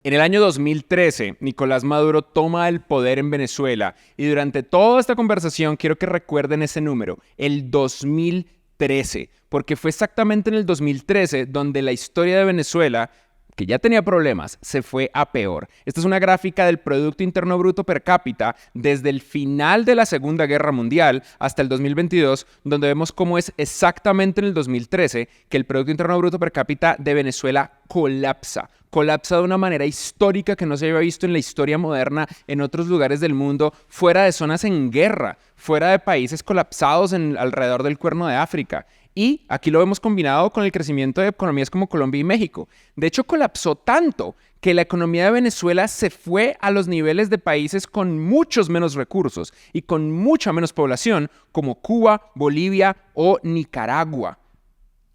En el año 2013, Nicolás Maduro toma el poder en Venezuela y durante toda esta conversación quiero que recuerden ese número, el 2013, porque fue exactamente en el 2013 donde la historia de Venezuela, que ya tenía problemas, se fue a peor. Esta es una gráfica del Producto Interno Bruto per cápita desde el final de la Segunda Guerra Mundial hasta el 2022, donde vemos cómo es exactamente en el 2013 que el Producto Interno Bruto per cápita de Venezuela colapsa. Colapsa de una manera histórica que no se había visto en la historia moderna en otros lugares del mundo, fuera de zonas en guerra, fuera de países colapsados alrededor del Cuerno de África. Y aquí lo vemos combinado con el crecimiento de economías como Colombia y México. De hecho, colapsó tanto que la economía de Venezuela se fue a los niveles de países con muchos menos recursos y con mucha menos población, como Cuba, Bolivia o Nicaragua.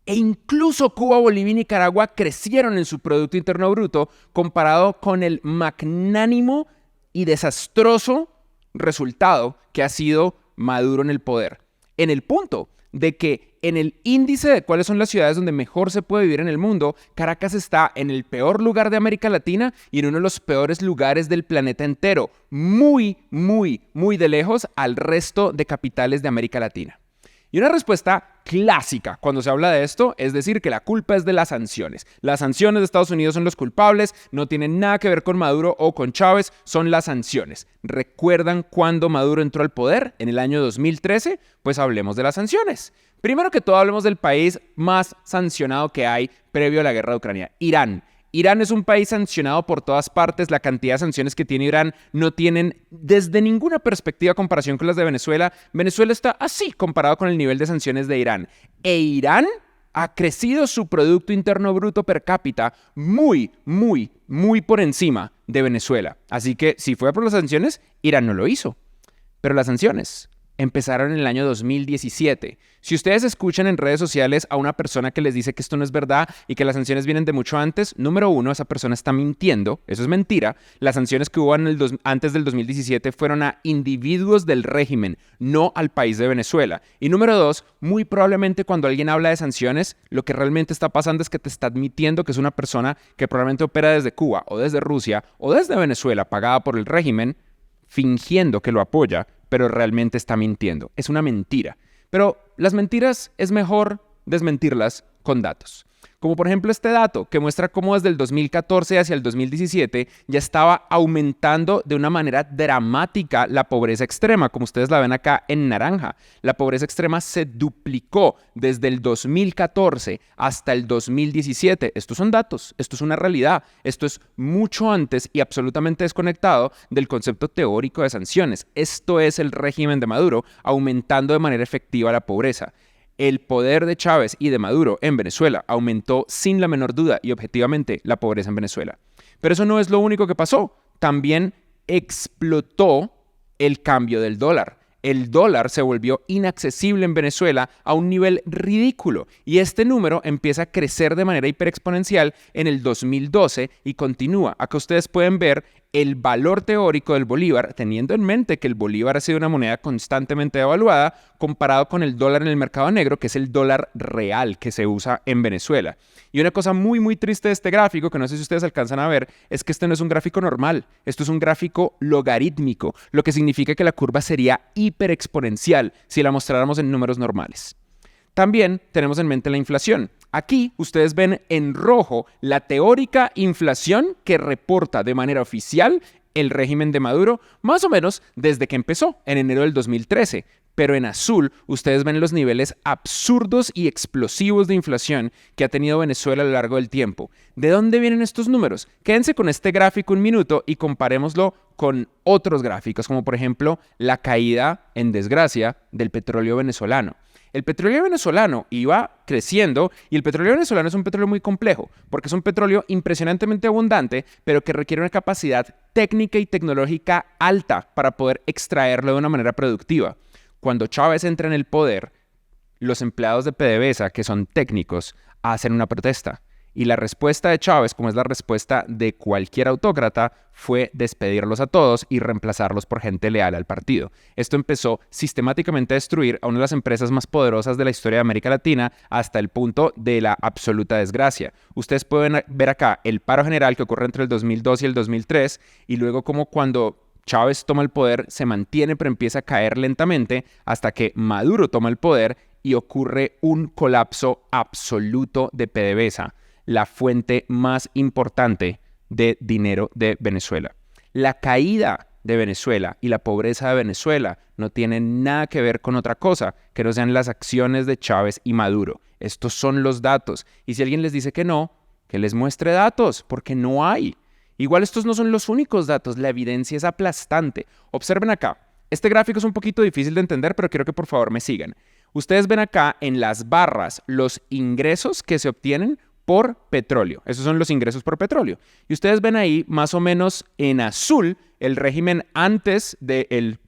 E incluso Cuba, Bolivia y Nicaragua crecieron en su Producto Interno Bruto comparado con el magnánimo y desastroso resultado que ha sido Maduro en el poder. En el punto de que en el índice de cuáles son las ciudades donde mejor se puede vivir en el mundo, Caracas está en el peor lugar de América Latina y en uno de los peores lugares del planeta entero, muy, muy, muy de lejos al resto de capitales de América Latina. Y una respuesta clásica cuando se habla de esto es decir que la culpa es de las sanciones. Las sanciones de Estados Unidos son los culpables, no tienen nada que ver con Maduro o con Chávez, son las sanciones. ¿Recuerdan cuándo Maduro entró al poder? En el año 2013, pues hablemos de las sanciones. Primero que todo hablemos del país más sancionado que hay previo a la guerra de Ucrania, Irán. Irán es un país sancionado por todas partes. La cantidad de sanciones que tiene Irán no tienen desde ninguna perspectiva comparación con las de Venezuela. Venezuela está así comparado con el nivel de sanciones de Irán. E Irán ha crecido su Producto Interno Bruto per cápita muy, muy, muy por encima de Venezuela. Así que si fue por las sanciones, Irán no lo hizo. Pero las sanciones empezaron en el año 2017. Si ustedes escuchan en redes sociales a una persona que les dice que esto no es verdad y que las sanciones vienen de mucho antes, número uno, esa persona está mintiendo, eso es mentira. Las sanciones que hubo antes del 2017 fueron a individuos del régimen, no al país de Venezuela. Y número dos, muy probablemente cuando alguien habla de sanciones, lo que realmente está pasando es que te está admitiendo que es una persona que probablemente opera desde Cuba o desde Rusia o desde Venezuela, pagada por el régimen, fingiendo que lo apoya, pero realmente está mintiendo. Es una mentira. Pero las mentiras es mejor desmentirlas con datos. Como por ejemplo este dato que muestra cómo desde el 2014 hacia el 2017 ya estaba aumentando de una manera dramática la pobreza extrema, como ustedes la ven acá en naranja. La pobreza extrema se duplicó desde el 2014 hasta el 2017. Estos son datos, esto es una realidad, esto es mucho antes y absolutamente desconectado del concepto teórico de sanciones. Esto es el régimen de Maduro aumentando de manera efectiva la pobreza. El poder de Chávez y de Maduro en Venezuela aumentó sin la menor duda y objetivamente la pobreza en Venezuela. Pero eso no es lo único que pasó. También explotó el cambio del dólar. El dólar se volvió inaccesible en Venezuela a un nivel ridículo y este número empieza a crecer de manera hiperexponencial en el 2012 y continúa. Acá ustedes pueden ver el valor teórico del bolívar, teniendo en mente que el bolívar ha sido una moneda constantemente devaluada comparado con el dólar en el mercado negro, que es el dólar real que se usa en Venezuela. Y una cosa muy, muy triste de este gráfico, que no sé si ustedes alcanzan a ver, es que este no es un gráfico normal. Esto es un gráfico logarítmico, lo que significa que la curva sería hiperexponencial si la mostráramos en números normales. También tenemos en mente la inflación. Aquí ustedes ven en rojo la teórica inflación que reporta de manera oficial el régimen de Maduro, más o menos desde que empezó, en enero del 2013. Pero en azul ustedes ven los niveles absurdos y explosivos de inflación que ha tenido Venezuela a lo largo del tiempo. ¿De dónde vienen estos números? Quédense con este gráfico un minuto y comparémoslo con otros gráficos, como por ejemplo la caída en desgracia del petróleo venezolano. El petróleo venezolano iba creciendo y el petróleo venezolano es un petróleo muy complejo porque es un petróleo impresionantemente abundante, pero que requiere una capacidad técnica y tecnológica alta para poder extraerlo de una manera productiva. Cuando Chávez entra en el poder, los empleados de PDVSA, que son técnicos, hacen una protesta Y la respuesta de Chávez, como es la respuesta de cualquier autócrata, fue despedirlos a todos y reemplazarlos por gente leal al partido. Esto empezó sistemáticamente a destruir a una de las empresas más poderosas de la historia de América Latina hasta el punto de la absoluta desgracia. Ustedes pueden ver acá el paro general que ocurre entre el 2002 y el 2003 y luego como cuando Chávez toma el poder se mantiene pero empieza a caer lentamente hasta que Maduro toma el poder y ocurre un colapso absoluto de PDVSA, la fuente más importante de dinero de Venezuela. La caída de Venezuela y la pobreza de Venezuela no tienen nada que ver con otra cosa que no sean las acciones de Chávez y Maduro. Estos son los datos. Y si alguien les dice que no, que les muestre datos, porque no hay. Igual estos no son los únicos datos, la evidencia es aplastante. Observen acá. Este gráfico es un poquito difícil de entender, pero quiero que por favor me sigan. Ustedes ven acá en las barras los ingresos que se obtienen por petróleo. Esos son los ingresos por petróleo. Y ustedes ven ahí más o menos en azul el régimen antes del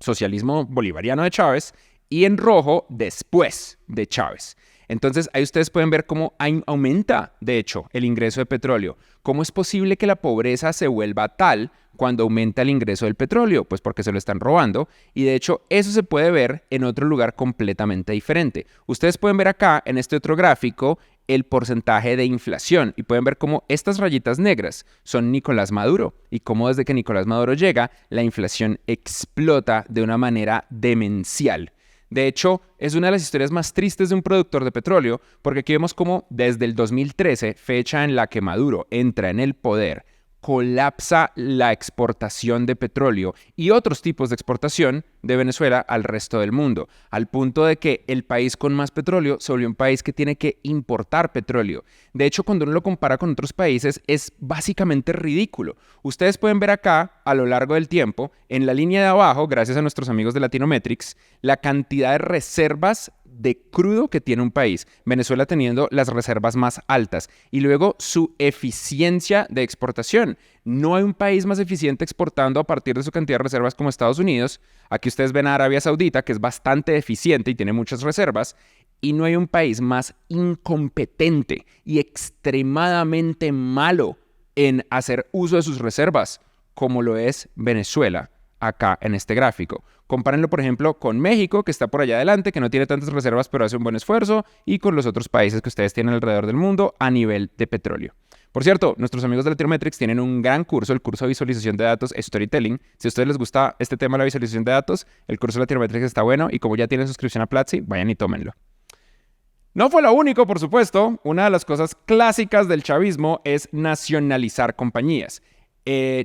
socialismo bolivariano de Chávez y en rojo después de Chávez. Entonces ahí ustedes pueden ver cómo aumenta, de hecho, el ingreso de petróleo. ¿Cómo es posible que la pobreza se vuelva tal cuando aumenta el ingreso del petróleo? Pues porque se lo están robando. Y de hecho eso se puede ver en otro lugar completamente diferente. Ustedes pueden ver acá en este otro gráfico el porcentaje de inflación y pueden ver cómo estas rayitas negras son Nicolás Maduro y cómo desde que Nicolás Maduro llega la inflación explota de una manera demencial. De hecho, es una de las historias más tristes de un productor de petróleo porque aquí vemos cómo desde el 2013, fecha en la que Maduro entra en el poder, colapsa la exportación de petróleo y otros tipos de exportación de Venezuela al resto del mundo, al punto de que el país con más petróleo se volvió un país que tiene que importar petróleo. De hecho, cuando uno lo compara con otros países, es básicamente ridículo. Ustedes pueden ver acá, a lo largo del tiempo, en la línea de abajo, gracias a nuestros amigos de Latinometrics, la cantidad de reservas de crudo que tiene un país, Venezuela teniendo las reservas más altas, y luego su eficiencia de exportación. No hay un país más eficiente exportando a partir de su cantidad de reservas como Estados Unidos. Aquí ustedes ven a Arabia Saudita, que es bastante eficiente y tiene muchas reservas, y no hay un país más incompetente y extremadamente malo en hacer uso de sus reservas como lo es Venezuela acá en este gráfico. Compárenlo, por ejemplo, con México, que está por allá adelante, que no tiene tantas reservas, pero hace un buen esfuerzo, y con los otros países que ustedes tienen alrededor del mundo a nivel de petróleo. Por cierto, nuestros amigos de Latinometrics tienen un gran curso, el curso de visualización de datos Storytelling. Si a ustedes les gusta este tema de la visualización de datos, el curso de Latinometrics está bueno, y como ya tienen suscripción a Platzi, vayan y tómenlo. No fue lo único, por supuesto. Una de las cosas clásicas del chavismo es nacionalizar compañías.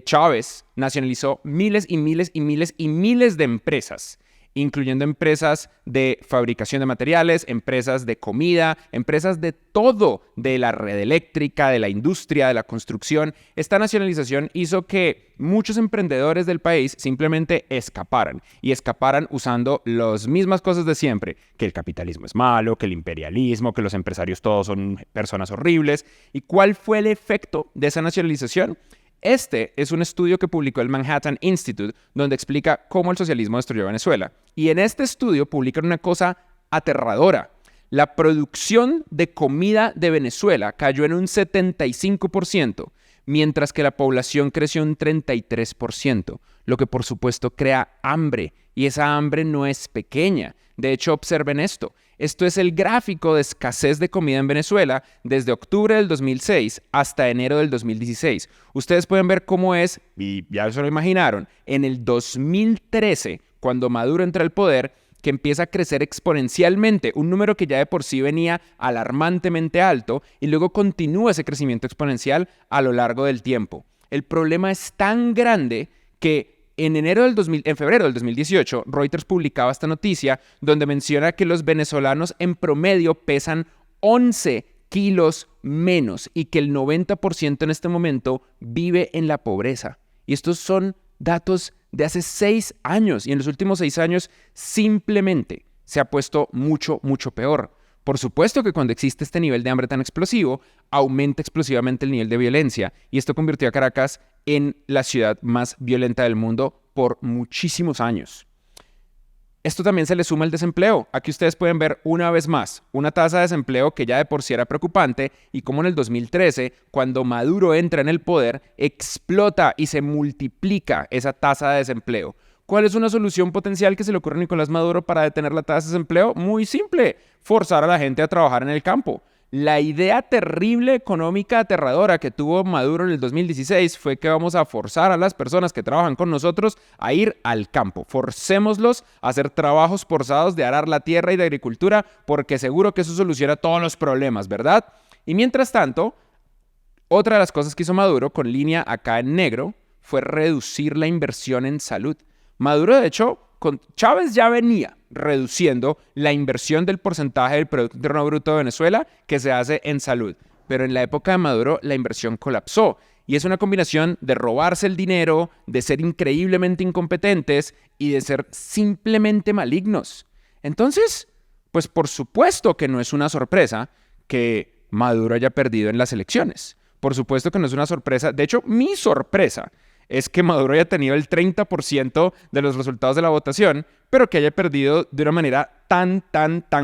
Chávez nacionalizó miles y miles y miles y miles de empresas, incluyendo empresas de fabricación de materiales, empresas de comida, empresas de todo, de la red eléctrica, de la industria, de la construcción. Esta nacionalización hizo que muchos emprendedores del país simplemente escaparan usando las mismas cosas de siempre, que el capitalismo es malo, que el imperialismo, que los empresarios todos son personas horribles. ¿Y cuál fue el efecto de esa nacionalización? Este es un estudio que publicó el Manhattan Institute, donde explica cómo el socialismo destruyó Venezuela. Y en este estudio publican una cosa aterradora. La producción de comida de Venezuela cayó en un 75%, mientras que la población creció un 33%, lo que por supuesto crea hambre. Y esa hambre no es pequeña. De hecho, observen esto. Esto es el gráfico de escasez de comida en Venezuela desde octubre del 2006 hasta enero del 2016. Ustedes pueden ver cómo es, y ya se lo imaginaron, en el 2013, cuando Maduro entra al poder, que empieza a crecer exponencialmente, un número que ya de por sí venía alarmantemente alto, y luego continúa ese crecimiento exponencial a lo largo del tiempo. El problema es tan grande que en febrero del 2018, Reuters publicaba esta noticia donde menciona que los venezolanos en promedio pesan 11 kilos menos y que el 90% en este momento vive en la pobreza. Y estos son datos de hace 6 años y en los últimos 6 años simplemente se ha puesto mucho, mucho peor. Por supuesto que cuando existe este nivel de hambre tan explosivo, aumenta explosivamente el nivel de violencia y esto convirtió a Caracas en la ciudad más violenta del mundo por muchísimos años. Esto también se le suma el desempleo. Aquí ustedes pueden ver una vez más una tasa de desempleo que ya de por sí era preocupante y como en el 2013, cuando Maduro entra en el poder, explota y se multiplica esa tasa de desempleo. ¿Cuál es una solución potencial que se le ocurre a Nicolás Maduro para detener la tasa de desempleo? Muy simple, forzar a la gente a trabajar en el campo. La idea terrible, económica, aterradora que tuvo Maduro en el 2016 fue que vamos a forzar a las personas que trabajan con nosotros a ir al campo. Forcémoslos a hacer trabajos forzados de arar la tierra y de agricultura porque seguro que eso soluciona todos los problemas, ¿verdad? Y mientras tanto, otra de las cosas que hizo Maduro, con línea acá en negro, fue reducir la inversión en salud. Maduro, de hecho, con Chávez ya venía reduciendo la inversión del porcentaje del Producto Interno Bruto de Venezuela que se hace en salud. Pero en la época de Maduro la inversión colapsó. Y es una combinación de robarse el dinero, de ser increíblemente incompetentes y de ser simplemente malignos. Entonces, pues por supuesto que no es una sorpresa que Maduro haya perdido en las elecciones. Por supuesto que no es una sorpresa. De hecho, mi sorpresa es que Maduro haya tenido el 30% de los resultados de la votación, pero que haya perdido de una manera tan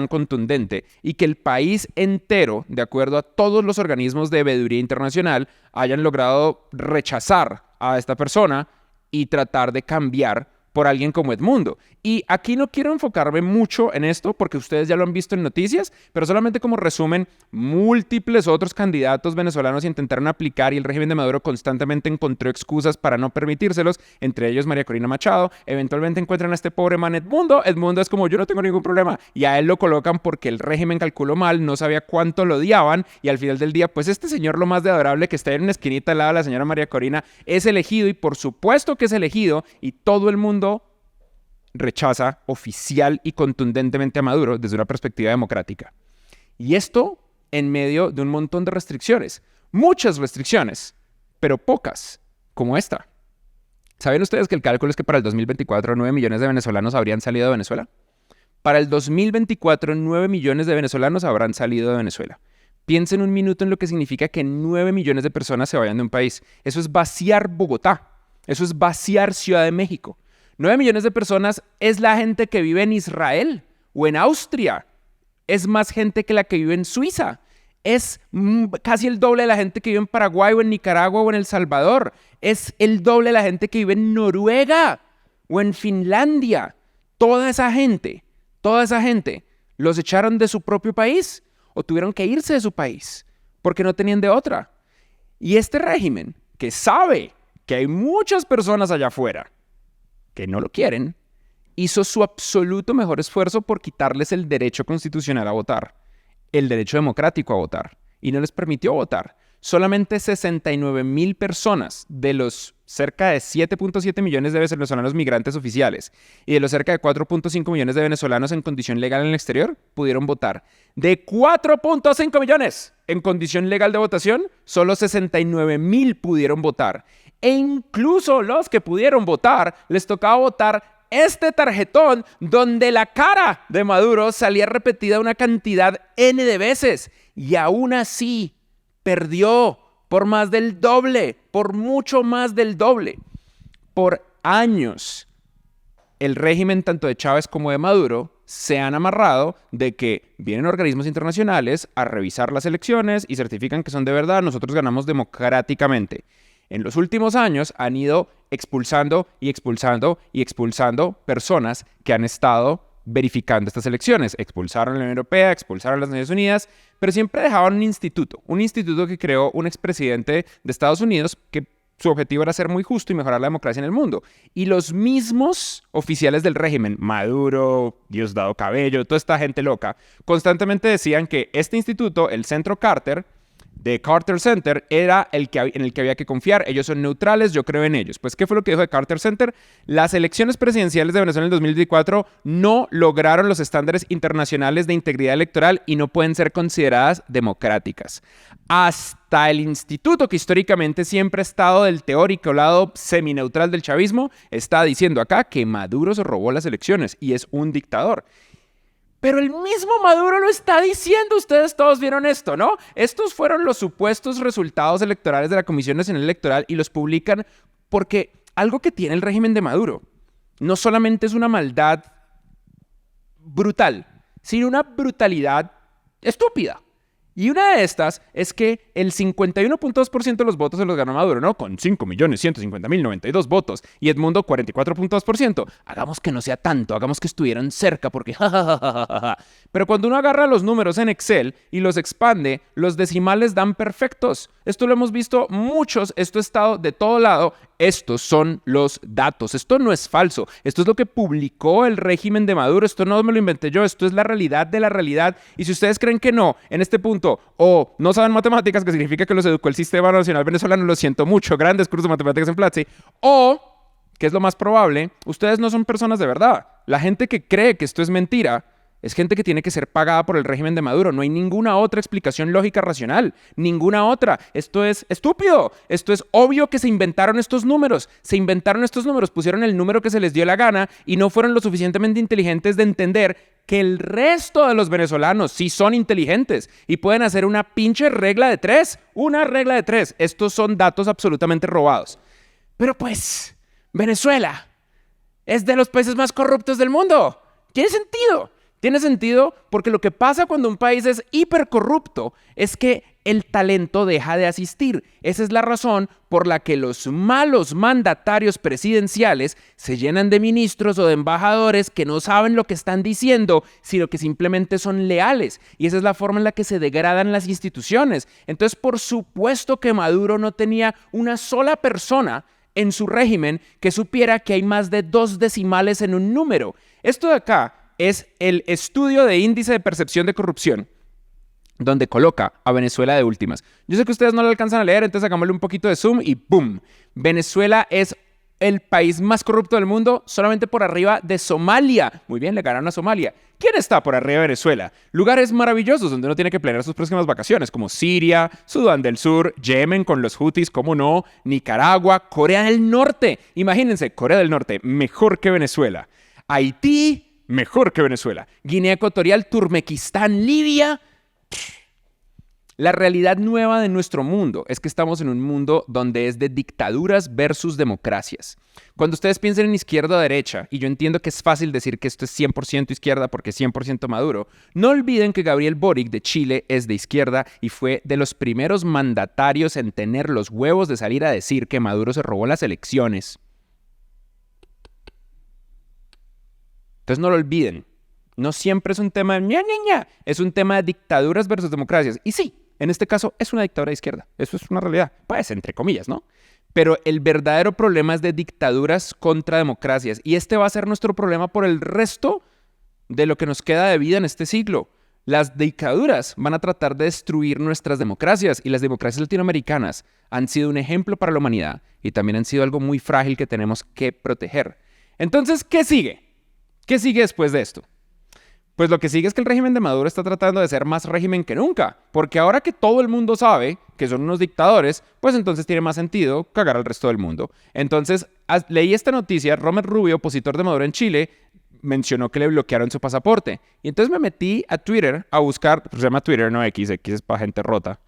contundente y que el país entero, de acuerdo a todos los organismos de veeduría internacional, hayan logrado rechazar a esta persona y tratar de cambiar por alguien como Edmundo. Y aquí no quiero enfocarme mucho en esto porque ustedes ya lo han visto en noticias, pero solamente como resumen, múltiples otros candidatos venezolanos intentaron aplicar y el régimen de Maduro constantemente encontró excusas para no permitírselos, entre ellos María Corina Machado. Eventualmente encuentran a este pobre man Edmundo. Edmundo es como, yo no tengo ningún problema, y a él lo colocan porque el régimen calculó mal, no sabía cuánto lo odiaban, y al final del día, pues este señor, lo más de adorable, que está en una esquinita al lado de la señora María Corina, es elegido, y por supuesto que es elegido, y todo el mundo rechaza oficial y contundentemente a Maduro desde una perspectiva democrática. Y esto en medio de un montón de restricciones. Muchas restricciones, pero pocas, como esta. ¿Saben ustedes que el cálculo es que para el 2024 9 millones de venezolanos habrían salido de Venezuela? Para el 2024 9 millones de venezolanos habrán salido de Venezuela. Piensen un minuto en lo que significa que 9 millones de personas se vayan de un país. Eso es vaciar Bogotá. Eso es vaciar Ciudad de México. 9 millones de personas es la gente que vive en Israel o en Austria. Es más gente que la que vive en Suiza. Es casi el doble de la gente que vive en Paraguay o en Nicaragua o en El Salvador. Es el doble de la gente que vive en Noruega o en Finlandia. Toda esa gente, los echaron de su propio país o tuvieron que irse de su país porque no tenían de otra. Y este régimen, que sabe que hay muchas personas allá afuera que no lo quieren, hizo su absoluto mejor esfuerzo por quitarles el derecho constitucional a votar, el derecho democrático a votar, y no les permitió votar. Solamente 69,000 personas de los cerca de 7.7 millones de venezolanos migrantes oficiales y de los cerca de 4.5 millones de venezolanos en condición legal en el exterior pudieron votar. De 4.5 millones en condición legal de votación, solo 69,000 pudieron votar. E incluso los que pudieron votar, les tocaba votar este tarjetón donde la cara de Maduro salía repetida una cantidad N de veces. Y aún así perdió por más del doble, por mucho más del doble. Por años, el régimen tanto de Chávez como de Maduro se han amarrado de que vienen organismos internacionales a revisar las elecciones y certifican que son de verdad, nosotros ganamos democráticamente. En los últimos años han ido expulsando personas que han estado verificando estas elecciones. Expulsaron a la Unión Europea, expulsaron a las Naciones Unidas, pero siempre dejaban un instituto que creó un expresidente de Estados Unidos que su objetivo era ser muy justo y mejorar la democracia en el mundo. Y los mismos oficiales del régimen, Maduro, Diosdado Cabello, toda esta gente loca, constantemente decían que este instituto, el Centro Carter, de Carter Center, era en el que había que confiar. Ellos son neutrales, yo creo en ellos. Pues, ¿qué fue lo que dijo de Carter Center? Las elecciones presidenciales de Venezuela en el 2024 no lograron los estándares internacionales de integridad electoral y no pueden ser consideradas democráticas. Hasta el instituto, que históricamente siempre ha estado del teórico lado semineutral del chavismo, está diciendo acá que Maduro se robó las elecciones y es un dictador. Pero el mismo Maduro lo está diciendo. Ustedes todos vieron esto, ¿no? Estos fueron los supuestos resultados electorales de la Comisión Nacional Electoral y los publican porque algo que tiene el régimen de Maduro no solamente es una maldad brutal, sino una brutalidad estúpida. Y una de estas es que el 51.2% de los votos se los ganó Maduro, ¿no? Con 5.150.092 votos. Y Edmundo, 44.2%. Hagamos que no sea tanto, hagamos que estuvieran cerca, porque jajajaja. Pero cuando uno agarra los números en Excel y los expande, los decimales dan perfectos. Esto lo hemos visto muchos, esto ha estado de todo lado. Estos son los datos, esto no es falso, esto es lo que publicó el régimen de Maduro, esto no me lo inventé yo, esto es la realidad de la realidad. Y si ustedes creen que no, en este punto, o no saben matemáticas, que significa que los educó el Sistema Nacional Venezolano, lo siento mucho, grandes cursos de matemáticas en Platzi, o, que es lo más probable, ustedes no son personas de verdad. La gente que cree que esto es mentira, es gente que tiene que ser pagada por el régimen de Maduro. No hay ninguna otra explicación lógica racional. Ninguna otra. Esto es estúpido. Esto es obvio que se inventaron estos números. Se inventaron estos números, pusieron el número que se les dio la gana y no fueron lo suficientemente inteligentes de entender que el resto de los venezolanos sí son inteligentes y pueden hacer una pinche regla de 3. Una regla de 3. Estos son datos absolutamente robados. Pero pues, Venezuela es de los países más corruptos del mundo. ¿Tiene sentido? Tiene sentido porque lo que pasa cuando un país es hipercorrupto es que el talento deja de asistir. Esa es la razón por la que los malos mandatarios presidenciales se llenan de ministros o de embajadores que no saben lo que están diciendo, sino que simplemente son leales. Y esa es la forma en la que se degradan las instituciones. Entonces, por supuesto que Maduro no tenía una sola persona en su régimen que supiera que hay más de 2 decimales en un número. Esto de acá es el estudio de índice de percepción de corrupción, donde coloca a Venezuela de últimas. Yo sé que ustedes no lo alcanzan a leer, entonces hagámosle un poquito de zoom y ¡boom! Venezuela es el país más corrupto del mundo, solamente por arriba de Somalia. Muy bien, le ganaron a Somalia. ¿Quién está por arriba de Venezuela? Lugares maravillosos donde uno tiene que planear sus próximas vacaciones, como Siria, Sudán del Sur, Yemen con los Houthis, cómo no, Nicaragua, Corea del Norte. Imagínense, Corea del Norte, mejor que Venezuela. Haití, mejor que Venezuela. Guinea Ecuatorial, Turmequistán, Libia. La realidad nueva de nuestro mundo es que estamos en un mundo donde es de dictaduras versus democracias. Cuando ustedes piensen en izquierda o derecha, y yo entiendo que es fácil decir que esto es 100% izquierda porque es 100% Maduro, no olviden que Gabriel Boric de Chile es de izquierda y fue de los primeros mandatarios en tener los huevos de salir a decir que Maduro se robó las elecciones. Entonces no lo olviden. No siempre es un tema de ña, ña, ña. Es un tema de dictaduras versus democracias. Y sí, en este caso es una dictadura de izquierda. Eso es una realidad. Pues, entre comillas, ¿no? Pero el verdadero problema es de dictaduras contra democracias. Y este va a ser nuestro problema por el resto de lo que nos queda de vida en este siglo. Las dictaduras van a tratar de destruir nuestras democracias. Y las democracias latinoamericanas han sido un ejemplo para la humanidad. Y también han sido algo muy frágil que tenemos que proteger. Entonces, ¿qué sigue? ¿Qué sigue después de esto? Pues lo que sigue es que el régimen de Maduro está tratando de ser más régimen que nunca, porque ahora que todo el mundo sabe que son unos dictadores, pues entonces tiene más sentido cagar al resto del mundo. Entonces, leí esta noticia, Romer Rubio, opositor de Maduro en Chile, mencionó que le bloquearon su pasaporte. Y entonces me metí a Twitter a buscar, pues se llama Twitter, no X, X es para gente rota.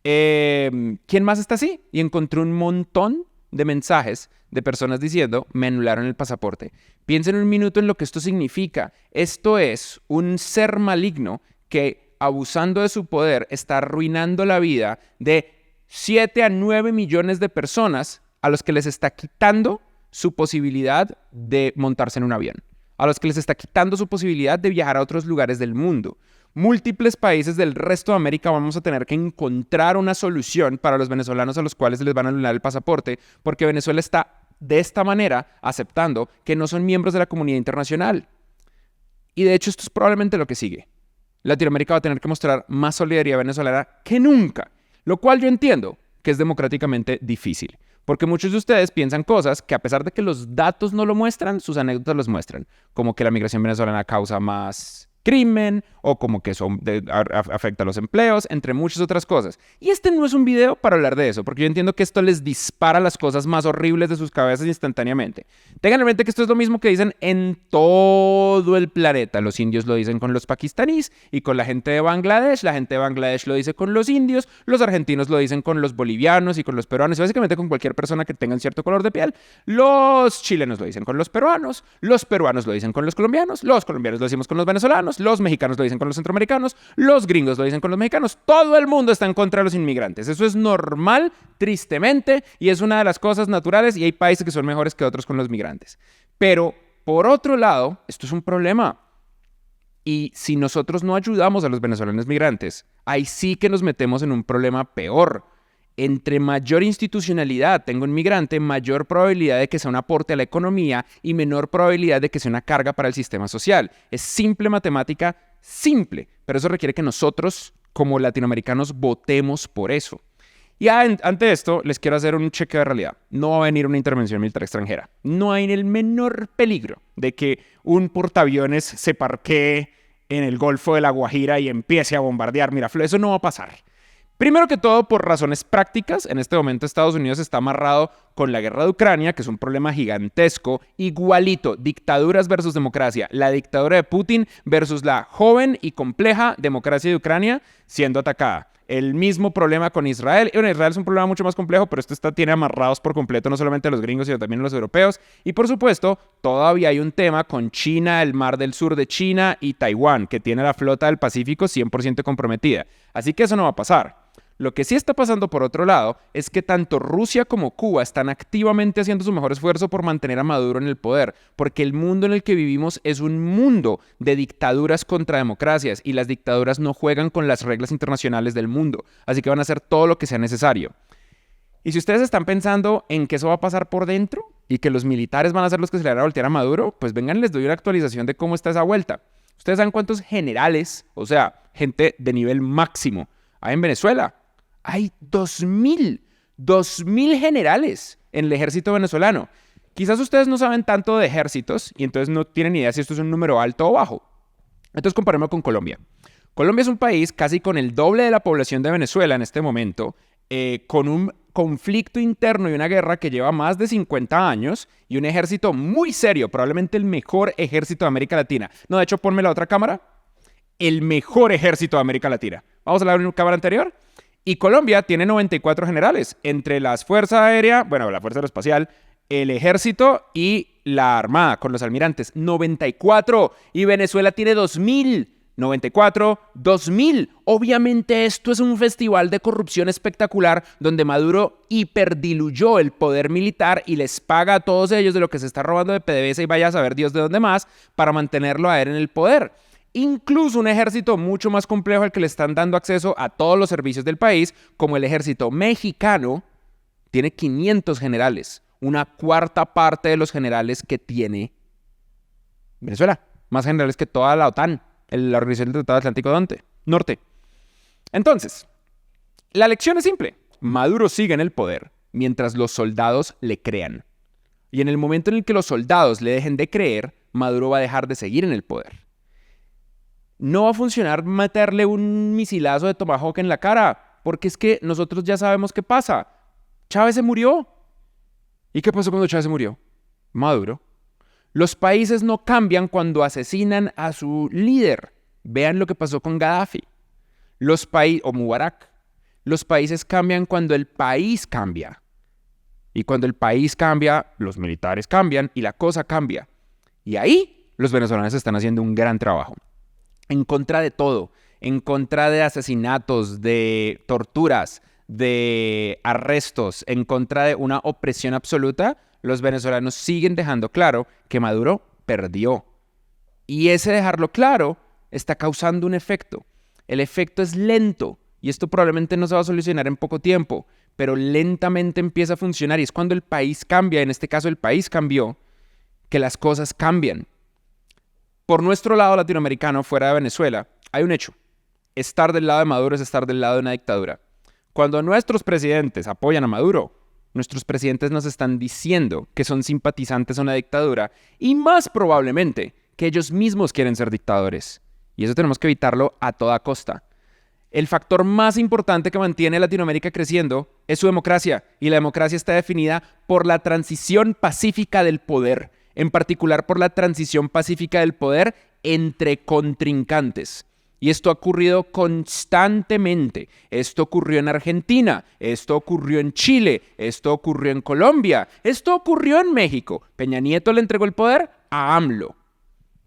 ¿Quién más está así? Y encontré un montón de mensajes de personas diciendo, me anularon el pasaporte. Piensen un minuto en lo que esto significa. Esto es un ser maligno que, abusando de su poder, está arruinando la vida de 7 a 9 millones de personas a los que les está quitando su posibilidad de montarse en un avión, a los que les está quitando su posibilidad de viajar a otros lugares del mundo. Múltiples países del resto de América vamos a tener que encontrar una solución para los venezolanos a los cuales les van a anular el pasaporte, porque Venezuela está de esta manera aceptando que no son miembros de la comunidad internacional. Y de hecho esto es probablemente lo que sigue. Latinoamérica va a tener que mostrar más solidaridad venezolana que nunca, lo cual yo entiendo que es democráticamente difícil, porque muchos de ustedes piensan cosas que a pesar de que los datos no lo muestran, sus anécdotas los muestran, como que la migración venezolana causa más crimen o como que eso afecta a los empleos, entre muchas otras cosas. Y este no es un video para hablar de eso, porque yo entiendo que esto les dispara las cosas más horribles de sus cabezas instantáneamente. Tengan en mente que esto es lo mismo que dicen en todo el planeta. Los indios lo dicen con los pakistaníes y con la gente de Bangladesh. La gente de Bangladesh lo dice con los indios. Los argentinos lo dicen con los bolivianos y con los peruanos. Y básicamente con cualquier persona que tenga cierto color de piel. Los chilenos lo dicen con los peruanos lo dicen con los colombianos lo decimos con los venezolanos, los mexicanos lo dicen con los centroamericanos, los gringos lo dicen con los mexicanos. Todo el mundo está en contra de los inmigrantes. Eso es normal, tristemente, y es una de las cosas naturales, y hay países que son mejores que otros con los migrantes. Pero, por otro lado, esto es un problema. Y si nosotros no ayudamos a los venezolanos migrantes, ahí sí que nos metemos en un problema peor. Entre mayor institucionalidad tenga un migrante, mayor probabilidad de que sea un aporte a la economía y menor probabilidad de que sea una carga para el sistema social. Es simple matemática, simple, pero eso requiere que nosotros, como latinoamericanos, votemos por eso. Y ante esto, les quiero hacer un chequeo de realidad. No va a venir una intervención militar extranjera. No hay el menor peligro de que un portaaviones se parquee en el Golfo de la Guajira y empiece a bombardear Miraflores. Eso no va a pasar. Primero que todo, por razones prácticas, en este momento Estados Unidos está amarrado con la guerra de Ucrania, que es un problema gigantesco, igualito, dictaduras versus democracia, la dictadura de Putin versus la joven y compleja democracia de Ucrania siendo atacada. El mismo problema con Israel. Bueno, Israel es un problema mucho más complejo, pero esto tiene amarrados por completo no solamente a los gringos, sino también a los europeos. Y por supuesto, todavía hay un tema con China, el mar del sur de China y Taiwán, que tiene la flota del Pacífico 100% comprometida. Así que eso no va a pasar. Lo que sí está pasando por otro lado es que tanto Rusia como Cuba están activamente haciendo su mejor esfuerzo por mantener a Maduro en el poder, porque el mundo en el que vivimos es un mundo de dictaduras contra democracias y las dictaduras no juegan con las reglas internacionales del mundo, así que van a hacer todo lo que sea necesario. Y si ustedes están pensando en que eso va a pasar por dentro y que los militares van a ser los que se le van a voltear a Maduro, pues vengan, les doy una actualización de cómo está esa vuelta. ¿Ustedes saben cuántos generales, o sea, gente de nivel máximo, hay en Venezuela? Hay 2.000 generales en el ejército venezolano. Quizás ustedes no saben tanto de ejércitos y entonces no tienen idea si esto es un número alto o bajo. Entonces comparemos con Colombia. Colombia es un país casi con el doble de la población de Venezuela en este momento, con un conflicto interno y una guerra que lleva más de 50 años y un ejército muy serio, probablemente el mejor ejército de América Latina. No, de hecho, ponme la otra cámara. El mejor ejército de América Latina. Vamos a la cámara anterior. Y Colombia tiene 94 generales, entre las Fuerzas Aéreas, bueno, la Fuerza Aeroespacial, el Ejército y la Armada, con los almirantes. 94. Y Venezuela tiene 2.000. 94, 2000. Obviamente esto es un festival de corrupción espectacular donde Maduro hiperdiluyó el poder militar y les paga a todos ellos de lo que se está robando de PDVSA y vaya a saber Dios de dónde más para mantenerlo a él en el poder. Incluso un ejército mucho más complejo al que le están dando acceso a todos los servicios del país, como el ejército mexicano, tiene 500 generales, una cuarta parte de los generales que tiene Venezuela, más generales que toda la OTAN, la Organización del Tratado Atlántico Norte. Entonces, la lección es simple. Maduro sigue en el poder mientras los soldados le crean. Y en el momento en el que los soldados le dejen de creer, Maduro va a dejar de seguir en el poder. No va a funcionar meterle un misilazo de Tomahawk en la cara, porque es que nosotros ya sabemos qué pasa. Chávez se murió. ¿Y qué pasó cuando Chávez se murió? Maduro. Los países no cambian cuando asesinan a su líder. Vean lo que pasó con Gaddafi. O Mubarak. Los países cambian cuando el país cambia. Y cuando el país cambia, los militares cambian y la cosa cambia. Y ahí los venezolanos están haciendo un gran trabajo. En contra de todo, en contra de asesinatos, de torturas, de arrestos, en contra de una opresión absoluta, los venezolanos siguen dejando claro que Maduro perdió. Y ese dejarlo claro está causando un efecto. El efecto es lento y esto probablemente no se va a solucionar en poco tiempo, pero lentamente empieza a funcionar y es cuando el país cambia, en este caso el país cambió, que las cosas cambian. Por nuestro lado latinoamericano, fuera de Venezuela, hay un hecho. Estar del lado de Maduro es estar del lado de una dictadura. Cuando nuestros presidentes apoyan a Maduro, nuestros presidentes nos están diciendo que son simpatizantes a una dictadura y más probablemente que ellos mismos quieren ser dictadores. Y eso tenemos que evitarlo a toda costa. El factor más importante que mantiene a Latinoamérica creciendo es su democracia, y la democracia está definida por la transición pacífica del poder, en particular por la transición pacífica del poder entre contrincantes. Y esto ha ocurrido constantemente. Esto ocurrió en Argentina, esto ocurrió en Chile, esto ocurrió en Colombia, esto ocurrió en México. Peña Nieto le entregó el poder a AMLO.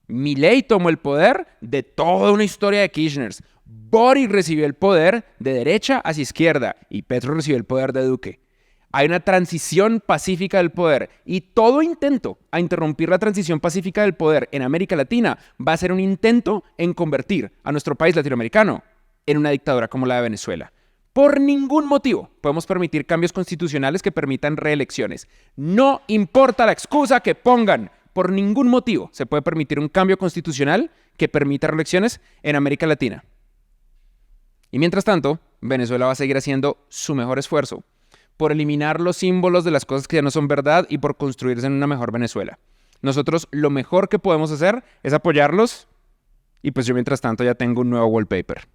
Milei tomó el poder de toda una historia de Kirchners. Boric recibió el poder de derecha hacia izquierda y Petro recibió el poder de Duque. Hay una transición pacífica del poder y todo intento a interrumpir la transición pacífica del poder en América Latina va a ser un intento en convertir a nuestro país latinoamericano en una dictadura como la de Venezuela. Por ningún motivo podemos permitir cambios constitucionales que permitan reelecciones. No importa la excusa que pongan. Por ningún motivo se puede permitir un cambio constitucional que permita reelecciones en América Latina. Y mientras tanto, Venezuela va a seguir haciendo su mejor esfuerzo por eliminar los símbolos de las cosas que ya no son verdad y por construirse en una mejor Venezuela. Nosotros lo mejor que podemos hacer es apoyarlos y pues yo mientras tanto ya tengo un nuevo wallpaper.